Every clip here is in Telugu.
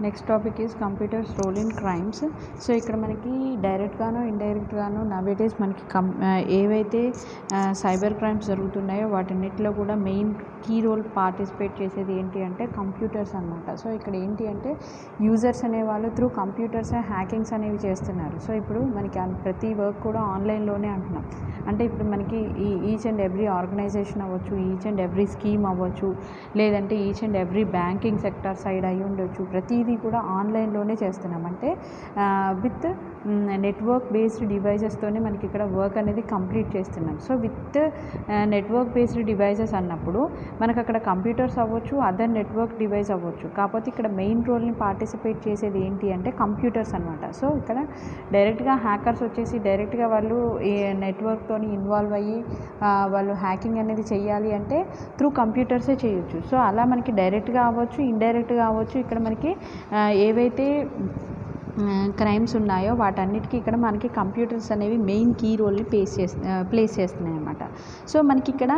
Next topic is computers role in crimes. So ఇక్కడ మనకి డైరెక్ట్గానో ఇండైరెక్ట్గానో నవేడేస్ మనకి ఏవైతే సైబర్ క్రైమ్స్ జరుగుతున్నాయో వాటన్నిటిలో కూడా మెయిన్ కీ రోల్ పార్టిసిపేట్ చేసేది ఏంటి అంటే కంప్యూటర్స్ అనమాట. సో ఇక్కడ ఏంటి అంటే యూజర్స్ అనేవాళ్ళు త్రూ కంప్యూటర్స్ హ్యాకింగ్స్ అనేవి చేస్తున్నారు. సో ఇప్పుడు మనకి ప్రతి వర్క్ కూడా ఆన్లైన్లోనే అంటున్నాం. అంటే ఇప్పుడు మనకి ఈచ్ అండ్ ఎవ్రీ ఆర్గనైజేషన్ అవ్వచ్చు, ఈచ్ అండ్ ఎవ్రీ స్కీమ్ అవ్వచ్చు, లేదంటే each and every banking sector side అయ్యి ఉండొచ్చు, ప్రతిదీ కూడా ఆన్లైన్లోనే చేస్తున్నాం. అంటే విత్ నెట్వర్క్ బేస్డ్ డివైజెస్తోనే మనకి ఇక్కడ వర్క్ అనేది కంప్లీట్ చేస్తున్నాం. So with network based devices అన్నప్పుడు మనకు అక్కడ కంప్యూటర్స్ అవ్వచ్చు, అదర్ నెట్వర్క్ డివైస్ అవ్వచ్చు. కాకపోతే ఇక్కడ మెయిన్ రోల్ని పార్టిసిపేట్ చేసేది ఏంటి అంటే కంప్యూటర్స్ అనమాట. సో ఇక్కడ డైరెక్ట్గా హ్యాకర్స్ వచ్చేసి డైరెక్ట్గా వాళ్ళు ఈ నెట్వర్క్తో ఇన్వాల్వ్ అయ్యి వాళ్ళు హ్యాకింగ్ అనేది చేయాలి అంటే త్రూ కంప్యూటర్సే చేయొచ్చు. సో అలా మనకి డైరెక్ట్గా అవ్వచ్చు, ఇండైరెక్ట్గా అవ్వచ్చు. ఇక్కడ మనకి ఏవైతే క్రైమ్స్ ఉన్నాయో వాటన్నిటికీ ఇక్కడ మనకి కంప్యూటర్స్ అనేవి మెయిన్ కీ రోల్ని ప్లేస్ చేస్తున్నాయి అన్నమాట. సో మనకి ఇక్కడ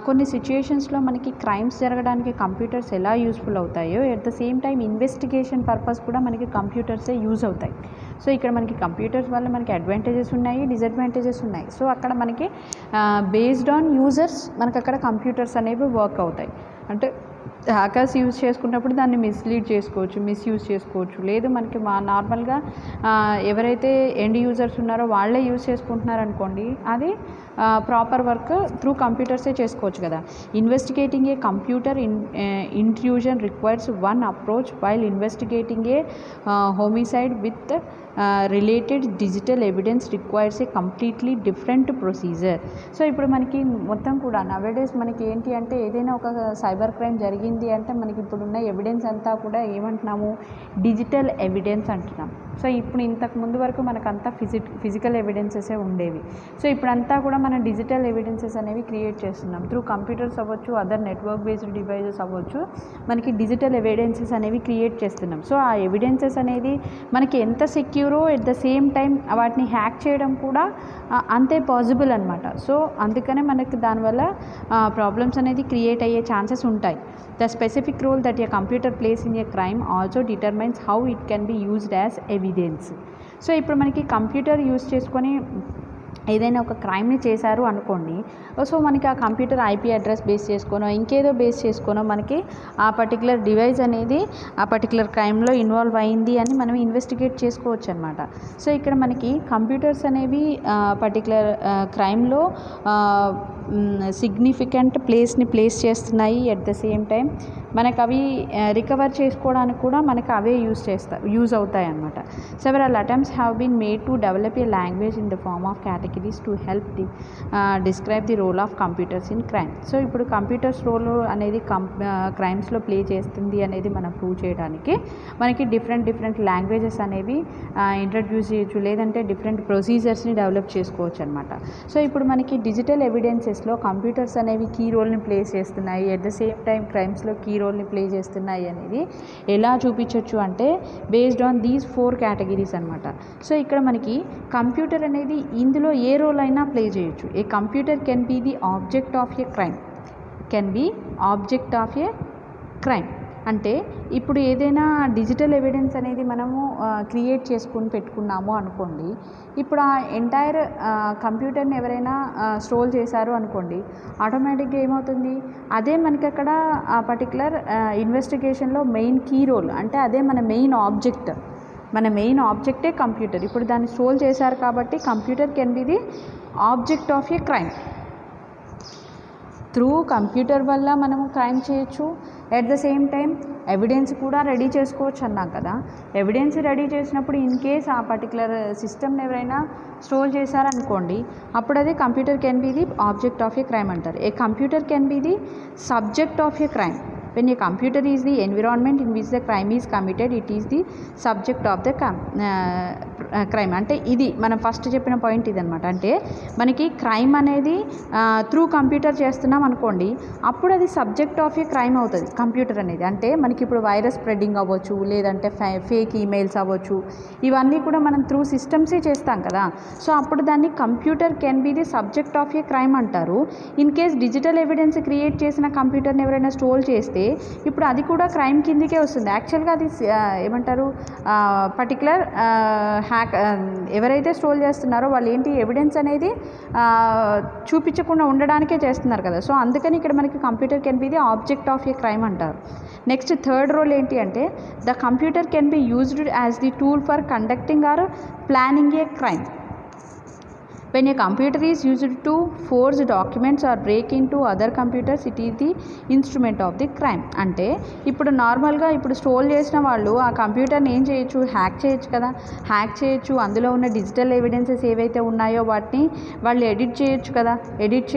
కొన్ని సిచ్యుయేషన్స్లో మనకి క్రైమ్స్ జరగడానికి కంప్యూటర్స్ ఎలా యూస్ఫుల్ అవుతాయో at the same time investigation purpose కూడా మనకి కంప్యూటర్సే యూజ్ అవుతాయి. సో ఇక్కడ మనకి కంప్యూటర్స్ వల్ల మనకి అడ్వాంటేజెస్ ఉన్నాయి, డిసడ్వాంటేజెస్ ఉన్నాయి. సో అక్కడ మనకి బేస్డ్ ఆన్ యూజర్స్ మనకి అక్కడ కంప్యూటర్స్ అనేవి వర్క్ అవుతాయి. అంటే హ్యాకర్స్ యూజ్ చేసుకున్నప్పుడు దాన్ని మిస్లీడ్ చేసుకోవచ్చు, మిస్యూజ్ చేసుకోవచ్చు. లేదు మనకి నార్మల్గా ఎవరైతే ఎండ్ యూజర్స్ ఉన్నారో వాళ్ళే యూజ్ చేసుకుంటున్నారు అనుకోండి, అది ప్రాపర్ వర్క్ త్రూ కంప్యూటర్సే చేసుకోవచ్చు కదా. Investigating A computer intrusion requires one approach while investigating A homicide with related digital evidence requires a completely different procedure. So ఇప్పుడు మనకి మొత్తం కూడా నవేడేస్ మనకి ఏంటి అంటే ఏదైనా ఒక సైబర్ క్రైమ్ జరిగింది అంటే మనకి ఇప్పుడున్న ఎవిడెన్స్ అంతా కూడా ఏమంటున్నాము, డిజిటల్ ఎవిడెన్స్ అంటున్నాం. సో ఇప్పుడు ఇంతకు ముందు వరకు మనకంతా ఫిజికల్ ఎవిడెన్సెసే ఉండేవి. సో ఇప్పుడంతా కూడా మనం డిజిటల్ ఎవిడెన్సెస్ అనేవి క్రియేట్ చేస్తున్నాం. త్రూ కంప్యూటర్స్ అవ్వచ్చు, అదర్ నెట్వర్క్ బేస్డ్ డివైజెస్ అవ్వచ్చు, మనకి డిజిటల్ ఎవిడెన్సెస్ అనేవి క్రియేట్ చేస్తున్నాం. సో ఆ ఎవిడెన్సెస్ అనేది మనకి ఎంత సెక్యూరో ఎట్ ద సేమ్ టైం వాటిని హ్యాక్ చేయడం కూడా అంతే పాసిబుల్ అనమాట. సో అందుకనే మనకి దానివల్ల ప్రాబ్లమ్స్ అనేది క్రియేట్ అయ్యే ఛాన్సెస్ ఉంటాయి. The specific role that a computer plays in a crime also determines how it can be used as evidence. So ఇప్పుడు మనకి కంప్యూటర్ యూజ్ చేసుకొని ఏదైనా ఒక క్రైమ్ని చేశారు అనుకోండి. సో మనకి ఆ కంప్యూటర్ ఐపీ అడ్రస్ బేస్ చేసుకోనో ఇంకేదో బేస్ చేసుకోనో మనకి ఆ పర్టికులర్ డివైస్ అనేది ఆ పర్టికులర్ క్రైమ్లో ఇన్వాల్వ్ అయింది అని మనం ఇన్వెస్టిగేట్ చేసుకోవచ్చు అనమాట. సో ఇక్కడ మనకి కంప్యూటర్స్ అనేవి పర్టికులర్ క్రైమ్లో సిగ్నిఫికెంట్ ప్లేస్ని ప్లేస్ చేస్తున్నాయి. ఎట్ ద సేమ్ టైం మనకు అవి రికవర్ చేసుకోవడానికి కూడా మనకు అవే యూజ్ అవుతాయి అన్నమాట. Several attempts have been made to develop a language in the form of categories to help describe the role of computers in crime. So ఇప్పుడు కంప్యూటర్స్ రోల్ అనేది క్రైమ్స్లో ప్లే చేస్తుంది అనేది మనం ప్రూవ్ చేయడానికి మనకి డిఫరెంట్ లాంగ్వేజెస్ అనేవి ఇంట్రడ్యూస్ చేయొచ్చు, లేదంటే డిఫరెంట్ ప్రొసీజర్స్ని డెవలప్ చేసుకోవచ్చు అనమాట. సో ఇప్పుడు మనకి డిజిటల్ ఎవిడెన్సెస్లో కంప్యూటర్స్ అనేవి కీ రోల్ని ప్లే చేస్తున్నాయి, ఎట్ ద సేమ్ టైం క్రైమ్స్లో కీ రోల్ని ప్లే చేస్తున్నాయి అనేది ఎలా చూపించవచ్చు అంటే బేస్డ్ ఆన్ దీస్ 4 కేటగిరీస్ అనమాట. సో ఇక్కడ మనకి కంప్యూటర్ అనేది ఇందులో ఏ రోల్ అయినా ప్లే చేయొచ్చు. A computer can be the object of a crime, can be object of a crime. అంటే ఇప్పుడు ఏదైనా డిజిటల్ ఎవిడెన్స్ అనేది మనము క్రియేట్ చేసుకుని పెట్టుకున్నాము అనుకోండి. ఇప్పుడు ఆ ఎంటైర్ కంప్యూటర్ని ఎవరైనా స్టోర్ చేశారు అనుకోండి, ఆటోమేటిక్గా ఏమవుతుంది, అదే మనకి అక్కడ ఆ పర్టికులర్ ఇన్వెస్టిగేషన్లో మెయిన్ కీ రోల్, అంటే అదే మన మెయిన్ ఆబ్జెక్టే కంప్యూటర్. ఇప్పుడు దాన్ని స్టోర్ చేశారు కాబట్టి computer can be the object of a crime. Through computer వల్ల మనము క్రైమ్ చేయొచ్చు, at the same time evidence కూడా రెడీ చేసుకోవచ్చు అన్నాం కదా. ఎవిడెన్స్ రెడీ చేసినప్పుడు ఇన్ కేస్ ఆ పర్టికులర్ సిస్టమ్ని ఎవరైనా స్టోర్ చేశారనుకోండి, అప్పుడు అది computer can be the object of a crime అంటారు. A computer can be the subject of a crime. When a computer is the environment in which the crime is committed, it is the subject of the crime అంటే ఇది మనం ఫస్ట్ చెప్పిన పాయింట్ ఇదనమాట. అంటే మనకి క్రైమ్ అనేది త్రూ కంప్యూటర్ చేస్తున్నాం అనుకోండి, అప్పుడు అది సబ్జెక్ట్ ఆఫ్ ఏ క్రైమ్ అవుతుంది కంప్యూటర్ అనేది. అంటే మనకి ఇప్పుడు వైరస్ స్ప్రెడ్డింగ్ అవ్వచ్చు, లేదంటే ఫేక్ ఈమెయిల్స్ అవ్వచ్చు, ఇవన్నీ కూడా మనం త్రూ సిస్టమ్సే చేస్తాం కదా. సో అప్పుడు దాన్ని computer can be the subject of a crime అంటారు. In case digital evidence create చేసిన కంప్యూటర్ని ఎవరైనా స్టోర్ చేస్తే ఇప్పుడు అది కూడా క్రైమ్ కిందకే వస్తుంది. యాక్చువల్గా అది ఏమంటారు, పర్టికులర్ ఎవరైతే స్టోర్ చేస్తున్నారో వాళ్ళు ఏంటి ఎవిడెన్స్ అనేది చూపించకుండా ఉండడానికే చేస్తున్నారు కదా. సో అందుకని ఇక్కడ మనకి computer can be the object of a crime అంటారు. నెక్స్ట్ థర్డ్ రోల్ ఏంటి అంటే the computer can be used as the tool for conducting or planning a crime. When a computer is used to forge documents or break into other computers, it is the instrument of the crime. అంటే ఇప్పుడు నార్మల్గా ఇప్పుడు స్టోర్ చేసిన వాళ్ళు ఆ కంప్యూటర్ని ఏం చేయొచ్చు, హ్యాక్ చేయొచ్చు కదా. హ్యాక్ చేయొచ్చు, అందులో ఉన్న డిజిటల్ ఎవిడెన్సెస్ ఏవైతే ఉన్నాయో వాటిని వాళ్ళు ఎడిట్ చేయొచ్చు కదా. ఎడిట్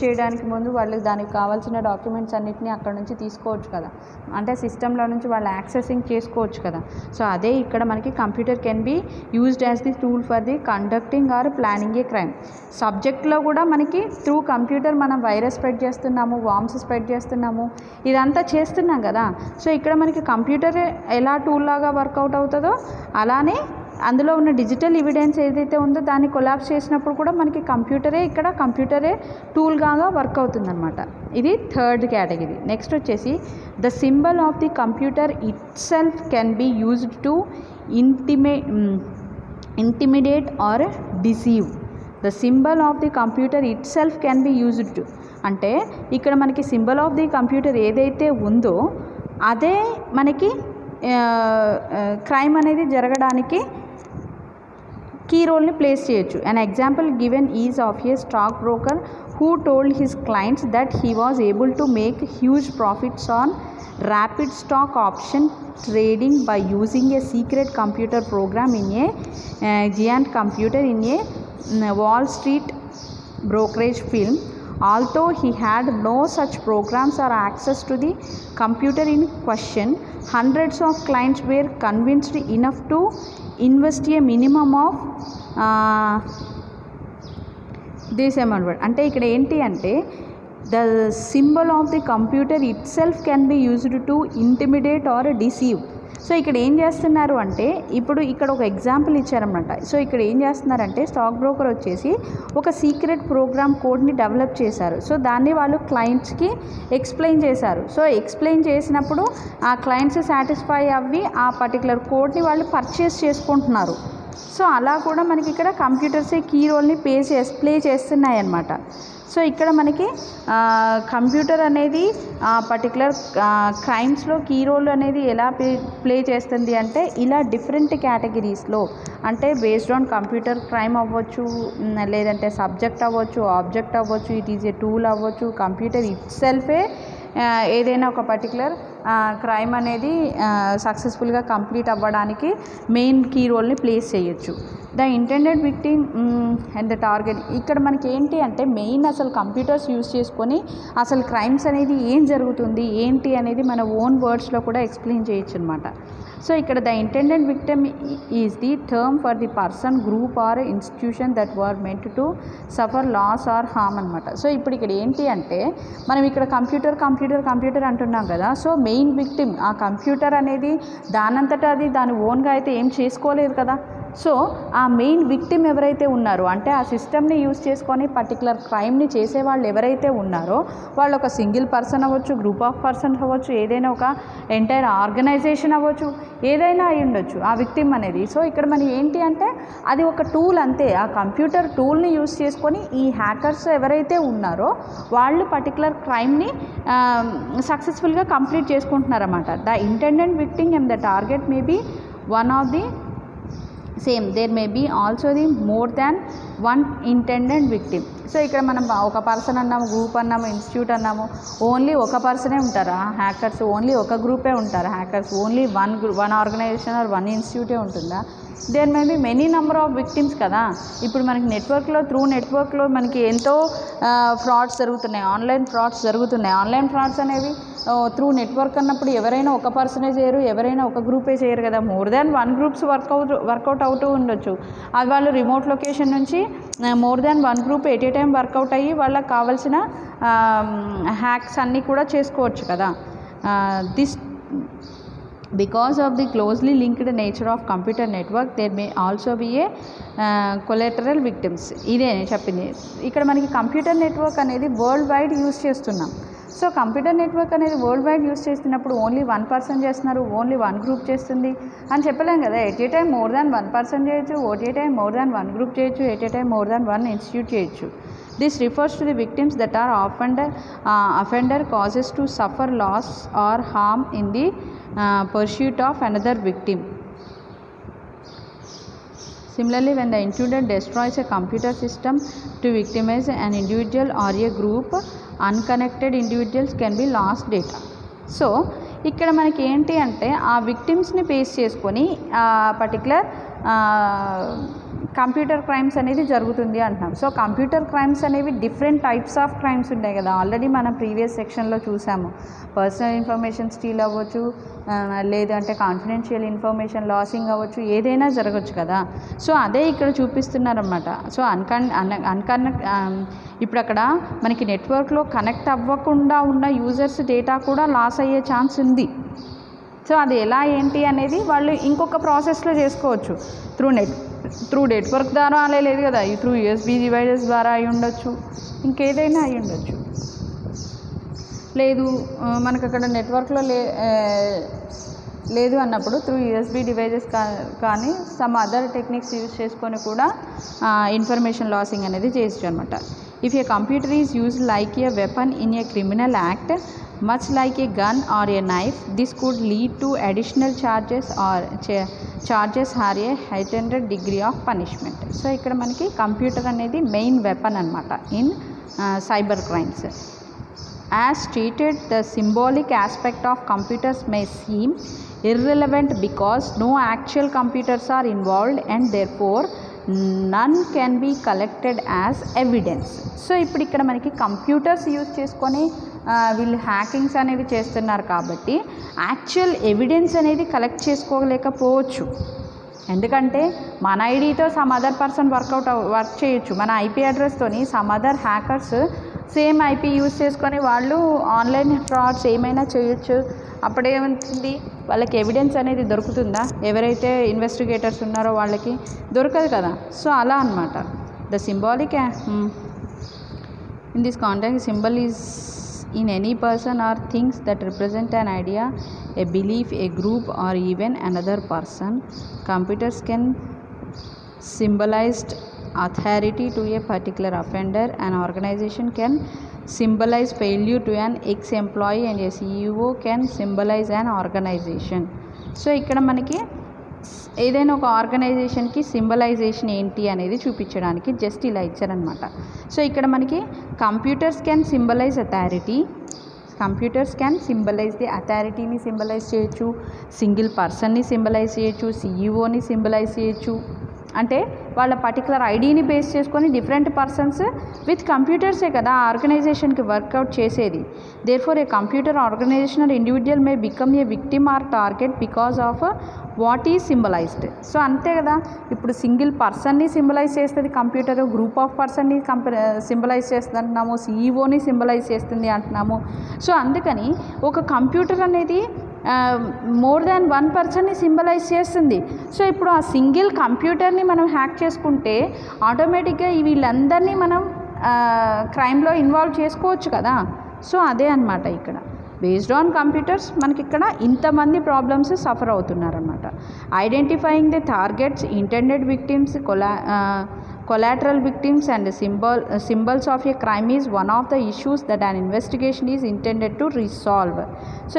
చేయడానికి ముందు వాళ్ళు దానికి కావాల్సిన డాక్యుమెంట్స్ అన్నిటిని అక్కడ నుంచి తీసుకోవచ్చు కదా. అంటే సిస్టంలో నుంచి వాళ్ళు యాక్సెసింగ్ చేసుకోవచ్చు కదా. సో అదే ఇక్కడ మనకి computer can be used as the tool for the conducting or planning a crime. సబ్జెక్ట్లో కూడా మనకి త్రూ కంప్యూటర్ మనం వైరస్ స్ప్రెడ్ చేస్తున్నాము, వామ్స్ స్ప్రెడ్ చేస్తున్నాము, ఇదంతా చేస్తున్నాం కదా. సో ఇక్కడ మనకి కంప్యూటర్ ఎలా టూల్ లాగా వర్కౌట్ అవుతుందో అలానే అందులో ఉన్న డిజిటల్ ఎవిడెన్స్ ఏదైతే ఉందో దాన్ని కొలాప్స్ చేసినప్పుడు కూడా మనకి కంప్యూటరే టూల్గా వర్క్ అవుతుందన్నమాట. ఇది థర్డ్ కేటగిరీ. నెక్స్ట్ వచ్చేసి the symbol of the computer itself can be used to intimidate or deceive. The symbol of the computer itself can be used to అంటే ఇక్కడ మనకి సింబల్ ఆఫ్ ది కంప్యూటర్ ఏదైతే ఉందో అదే మనకి క్రైమ్ అనేది జరగడానికి కీ రోల్ని ప్లేస్ చేయొచ్చు. An example given is of A stock broker who told his clients that he was able to make huge profits on rapid stock option trading by using a secret computer program in a giant computer in a Wall Street brokerage firm. Although he had no such programs or access to the computer in question, hundreds of clients were convinced enough to invest a minimum of this amount. అంటే ఇక్కడ ఏంటి అంటే the symbol of the computer itself can be used to intimidate or deceive. So ఇక్కడ ఏం చేస్తున్నారు అంటే ఇప్పుడు ఇక్కడ ఒక ఎగ్జాంపుల్ ఇచ్చారన్నమాట. సో ఇక్కడ ఏం చేస్తున్నారంటే స్టాక్ బ్రోకర్ వచ్చేసి ఒక సీక్రెట్ ప్రోగ్రామ్ కోడ్ని డెవలప్ చేశారు. సో దాన్ని వాళ్ళు క్లయింట్స్కి ఎక్స్ప్లెయిన్ చేశారు. సో ఎక్స్ప్లెయిన్ చేసినప్పుడు ఆ క్లయింట్స్ సాటిస్ఫై అవ్వి ఆ పర్టికులర్ కోడ్ని వాళ్ళు పర్చేస్ చేసుకుంటున్నారు. సో అలా కూడా మనకి ఇక్కడ కంప్యూటర్సే కీ రోల్ని ప్లే చేస్తున్నాయి అన్నమాట. సో ఇక్కడ మనకి కంప్యూటర్ అనేది పర్టికులర్ క్రైమ్స్లో కీ రోల్ అనేది ఎలా ప్లే చేస్తుంది అంటే ఇలా డిఫరెంట్ కేటగిరీస్లో, అంటే బేస్డ్ ఆన్ కంప్యూటర్ క్రైమ్ అవ్వచ్చు, లేదంటే సబ్జెక్ట్ అవ్వచ్చు, ఆబ్జెక్ట్ అవ్వచ్చు, ఇట్ ఈజ్ ఏ టూల్ అవ్వచ్చు, కంప్యూటర్ ఇట్ సెల్ఫే ఏదైనా ఒక పర్టికులర్ క్రైమ్ అనేది సక్సెస్ఫుల్గా కంప్లీట్ అవ్వడానికి మెయిన్ కీ రోల్ని ప్లేస్ చేయొచ్చు. The intended victim and the target. ఇక్కడ మనకి ఏంటి అంటే మెయిన్ అసలు కంప్యూటర్స్ యూజ్ చేసుకొని అసలు క్రైమ్స్ అనేది ఏం జరుగుతుంది ఏంటి అనేది మన ఓన్ వర్డ్స్లో కూడా ఎక్స్ప్లెయిన్ చేయొచ్చు అనమాట. సో ఇక్కడ the intended victim is the term for the person, group or institution that were meant to suffer loss or harm అనమాట. సో ఇప్పుడు ఇక్కడ ఏంటి అంటే మనం ఇక్కడ కంప్యూటర్ అంటున్నాం కదా. సో మెయిన్ విక్టిమ్ ఆ కంప్యూటర్ అనేది దానంతటా అది దాని ఓన్గా అయితే ఏం చేసుకోలేదు కదా. సో ఆ మెయిన్ విక్టిమ్ ఎవరైతే ఉన్నారో అంటే ఆ సిస్టమ్ని యూజ్ చేసుకొని పర్టికులర్ క్రైమ్ని చేసే వాళ్ళు ఎవరైతే ఉన్నారో వాళ్ళు ఒక సింగిల్ పర్సన్ అవ్వచ్చు, గ్రూప్ ఆఫ్ పర్సన్స్ అవ్వచ్చు, ఏదైనా ఒక ఎంటైర్ ఆర్గనైజేషన్ అవ్వచ్చు, ఏదైనా అయి ఉండొచ్చు ఆ విక్టిమ్ అనేది. సో ఇక్కడ మనం ఏంటి అంటే అది ఒక టూల్ అంతే. ఆ కంప్యూటర్ టూల్ని యూజ్ చేసుకొని ఈ హ్యాకర్స్ ఎవరైతే ఉన్నారో వాళ్ళు పర్టికులర్ క్రైమ్ని సక్సెస్ఫుల్గా కంప్లీట్ చేసుకుంటున్నారన్నమాట. The intended victim and the target may be one of the same. There may be also the more than one intended victim. So ఇక్కడ మనం ఒక పర్సన్ అన్నాము, గ్రూప్ అన్నాము, ఇన్స్టిట్యూట్ అన్నాము, ఓన్లీ ఒక పర్సనే ఉంటారా హ్యాకర్స్? ఓన్లీ ఒక గ్రూపే ఉంటారు hackers? Only one organization or one ఇన్స్టిట్యూటే ఉంటుందా? There may be many number of victims కదా. ఇప్పుడు మనకి త్రూ నెట్వర్క్లో మనకి ఎంతో ఫ్రాడ్స్ జరుగుతున్నాయి, ఆన్లైన్ ఫ్రాడ్స్ జరుగుతున్నాయి. ఆన్లైన్ ఫ్రాడ్స్ అనేవి త్రూ నెట్వర్క్ అన్నప్పుడు ఎవరైనా ఒక పర్సనే చేయరు, ఎవరైనా ఒక గ్రూపే చేయరు కదా. More than one groups work out అవుతూ ఉండొచ్చు. అది వాళ్ళు రిమోట్ లొకేషన్ నుంచి more than one group at a time work out అయ్యి వాళ్ళకి కావాల్సిన హ్యాక్స్ అన్నీ కూడా చేసుకోవచ్చు కదా. Because of the closely linked nature of computer network, there may also be a collateral victims. ఇదే నేను చెప్పింది. ఇక్కడ మనకి కంప్యూటర్ నెట్వర్క్ అనేది వరల్డ్ వైడ్ యూజ్ చేస్తున్నాం. సో కంప్యూటర్ నెట్వర్క్ అనేది వరల్డ్ వైడ్ యూజ్ చేస్తున్నప్పుడు ఓన్లీ వన్ పర్సన్ చేస్తున్నారు, ఓన్లీ వన్ గ్రూప్ చేస్తుంది అని చెప్పలేం కదా. At a time more than one person చేయొచ్చు, at a time more than one group చేయొచ్చు, at a time more than one institute చేయొచ్చు. This refers to the victims that are offender causes to suffer loss or harm in the pursuit of another victim. Similarly, when the intruder destroys a computer system to victimize an individual or a group, unconnected individuals can be lost data. So ఇక్కడ మనకి ఏంటి అంటే ఆ విక్టిమ్స్ని బేస్ చేసుకొని పర్టికులర్ కంప్యూటర్ క్రైమ్స్ అనేది జరుగుతుంది అంటున్నాం. సో కంప్యూటర్ క్రైమ్స్ అనేవి డిఫరెంట్ టైప్స్ ఆఫ్ క్రైమ్స్ ఉన్నాయి కదా. ఆల్రెడీ మనం ప్రీవియస్ సెక్షన్లో చూసాము. పర్సనల్ ఇన్ఫర్మేషన్ స్టీల్ అవ్వచ్చు, లేదంటే కాన్ఫిడెన్షియల్ ఇన్ఫర్మేషన్ లాసింగ్ అవ్వచ్చు, ఏదైనా జరగచ్చు కదా. సో అదే ఇక్కడ చూపిస్తున్నారన్నమాట. సో ఇప్పుడు అక్కడ మనకి నెట్వర్క్లో కనెక్ట్ అవ్వకుండా ఉన్న యూజర్స్ డేటా కూడా లాస్ అయ్యే ఛాన్స్ ఉంది. సో అది ఎలా ఏంటి అనేది వాళ్ళు ఇంకొక ప్రాసెస్లో చేసుకోవచ్చు. త్రూ నెట్వర్క్ ద్వారా అలా లేదు కదా, త్రూ USB డివైజెస్ ద్వారా అయి ఉండొచ్చు, ఇంకేదైనా అయి ఉండొచ్చు. లేదు మనకు అక్కడ నెట్వర్క్లో లేదు అన్నప్పుడు త్రూ USB డివైజెస్ కానీ సమ్ అదర్ టెక్నిక్స్ యూజ్ చేసుకొని కూడా ఇన్ఫర్మేషన్ లాసింగ్ అనేది చేయొచ్చు అనమాట. If A computer is used like a weapon in a criminal act, much like a gun or a knife, this could lead to additional charges or a heightened degree of punishment. So ఇక్కడ మనకి కంప్యూటర్ అనేది మెయిన్ వెపన్ అనమాట in cyber crimes. As stated, the symbolic aspect of computers may seem irrelevant because no actual computers are involved and therefore none can be collected as evidence. So ఇప్పుడు ఇక్కడ మనకి కంప్యూటర్స్ యూజ్ చేసుకొని వీళ్ళు హ్యాకింగ్స్ అనేవి చేస్తున్నారు కాబట్టి యాక్చువల్ ఎవిడెన్స్ అనేది కలెక్ట్ చేసుకోలేకపోవచ్చు. ఎందుకంటే మన ఐడితో సమ్ అదర్ పర్సన్ వర్క్ చేయొచ్చు. మన IP అడ్రస్తోని some other hackers same IP use చేసుకొని వాళ్ళు ఆన్లైన్ ఫ్రాడ్స్ ఏమైనా చేయొచ్చు. అప్పుడేమవుతుంది, వాళ్ళకి ఎవిడెన్స్ అనేది దొరుకుతుందా? ఎవరైతే ఇన్వెస్టిగేటర్స్ ఉన్నారో వాళ్ళకి దొరకదు కదా. సో అలా అనమాట. The symbolic in this contact symbol is in any person or things that represent an idea, a belief, a group or even another person. Computers can symbolize authority to a particular offender. An organization can symbolize failure to an ex-employee and a CEO can symbolize an organization. So ikkada manaki ఏదైనా ఒక ఆర్గనైజేషన్కి సింబలైజేషన్ ఏంటి అనేది చూపించడానికి జస్ట్ ఇలా ఇచ్చారనమాట. సో ఇక్కడ మనకి computers can symbolize authority, computers can symbolize the అథారిటీని సింబలైజ్ చేయొచ్చు, సింగిల్ పర్సన్ని సింబలైజ్ చేయొచ్చు, CEOని సింబలైజ్ చేయొచ్చు. అంటే వాళ్ళ పర్టికులర్ ఐడిని బేస్ చేసుకొని డిఫరెంట్ పర్సన్స్ విత్ కంప్యూటర్సే కదా ఆర్గనైజేషన్కి వర్కౌట్ చేసేది. Therefore a computer organization or individual may become a victim or target because of what is symbolized. So అంతే కదా, ఇప్పుడు సింగిల్ పర్సన్ని సింబలైజ్ చేస్తుంది కంప్యూటర్, గ్రూప్ ఆఫ్ పర్సన్ని సింబలైజ్ చేస్తుంది అంటున్నాము, CEOని సింబలైజ్ చేస్తుంది అంటున్నాము. సో అందుకని ఒక కంప్యూటర్ అనేది మోర్ దాన్ వన్ పర్సన్ని సింబలైజ్ చేస్తుంది. సో ఇప్పుడు ఆ సింగిల్ కంప్యూటర్ని మనం హ్యాక్ చేసుకుంటే ఆటోమేటిక్గా వీళ్ళందరినీ మనం క్రైమ్లో ఇన్వాల్వ్ చేసుకోవచ్చు కదా. సో అదే అన్నమాట ఇక్కడ. బేస్డ్ ఆన్ కంప్యూటర్స్ మనకి ఇక్కడ ఇంతమంది ప్రాబ్లమ్స్ సఫర్ అవుతున్నారన్నమాట. Identifying the targets, intended victims, collateral victims and symbols of a crime is one of the issues that an investigation is intended to resolve. So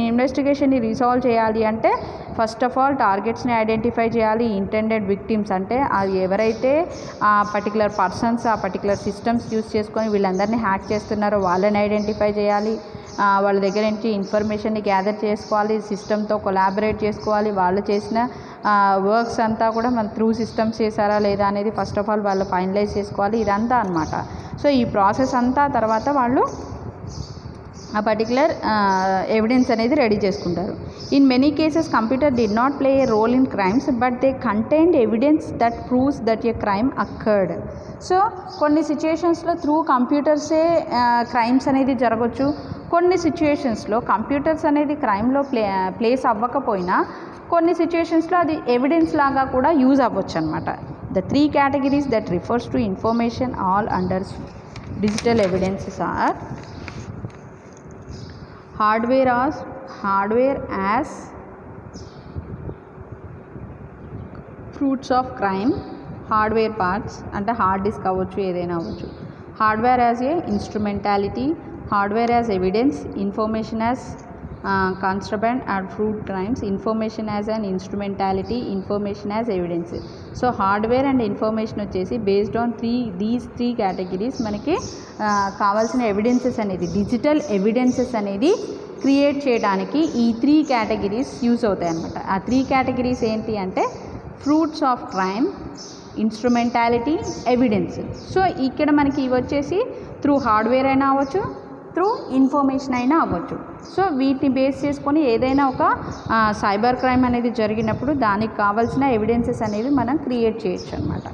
ఇన్వెస్టిగేషన్ని రిసాల్వ్ చేయాలి అంటే ఫస్ట్ ఆఫ్ ఆల్ టార్గెట్స్ని ఐడెంటిఫై చేయాలి. ఇంటెండెడ్ విక్టిమ్స్ అంటే అది ఎవరైతే ఆ పర్టికులర్ పర్సన్స్ ఆ పర్టికులర్ సిస్టమ్స్ యూస్ చేసుకొని వీళ్ళందరినీ హ్యాక్ చేస్తున్నారో వాళ్ళని ఐడెంటిఫై చేయాలి. వాళ్ళ దగ్గర నుంచి ఇన్ఫర్మేషన్ని గ్యాదర్ చేసుకోవాలి, సిస్టమ్తో కొలాబరేట్ చేసుకోవాలి. వాళ్ళు చేసిన వర్క్స్ అంతా కూడా మన త్రూ సిస్టమ్స్ చేశారా లేదా అనేది ఫస్ట్ ఆఫ్ ఆల్ వాళ్ళు ఫైనలైజ్ చేసుకోవాలి. ఇదంతా అనమాట. సో ఈ ప్రాసెస్ అంతా తర్వాత వాళ్ళు ఆ పర్టికులర్ ఎవిడెన్స్ అనేది రెడీ చేసుకుంటారు. In many cases computer did not play a role in crimes but they contained evidence that proves that a crime occurred. So కొన్ని సిచ్యుయేషన్స్లో త్రూ కంప్యూటర్సే క్రైమ్స్ అనేది జరగవచ్చు. కొన్ని సిచ్యుయేషన్స్లో కంప్యూటర్స్ అనేది క్రైమ్లో ప్లేస్ అవ్వకపోయినా కొన్ని సిచ్యుయేషన్స్లో అది ఎవిడెన్స్ లాగా కూడా యూజ్ అవ్వచ్చు అనమాట. The 3 categories that refers to information all under digital evidences are hardware as fruits of crime, hardware parts అంటే హార్డ్ డిస్క్ అవ్వచ్చు, ఏదైనా అవ్వచ్చు. Hardware as a instrumentality, hardware as evidence, information as contraband and fruit crimes, information as an instrumentality, information as evidence. So hardware and information వచ్చేసి based on these three categories మనకి కావాల్సిన ఎవిడెన్సెస్ అనేది డిజిటల్ ఎవిడెన్సెస్ అనేది క్రియేట్ చేయడానికి ఈ 3 categories యూజ్ అవుతాయి అన్నమాట. ఆ 3 categories ఏంటి అంటే fruits of crime, instrumentality, evidence. So ఇక్కడ మనకి ఇవి వచ్చేసి త్రూ హార్డ్వేర్ అయినా అవ్వచ్చు, త్రూ ఇన్ఫర్మేషన్ అయినా అవ్వచ్చు. సో వీటిని బేస్ చేసుకొని ఏదైనా ఒక సైబర్ క్రైమ్ అనేది జరిగినప్పుడు దానికి కావాల్సిన ఎవిడెన్సెస్ అనేవి మనం క్రియేట్ చేయొచ్చు అనమాట.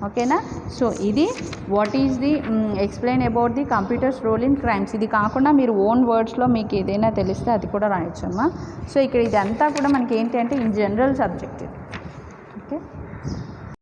ఓకేనా. సో ఇది what is the explain about the computers role in crimes. ఇది కాకుండా మీరు ఓన్ వర్డ్స్లో మీకు ఏదైనా తెలిస్తే అది కూడా రాయొచ్చమ్మా. సో ఇక్కడ ఇదంతా కూడా మనకి ఏంటి అంటే ఇన్ జనరల్ సబ్జెక్ట్. ఓకే.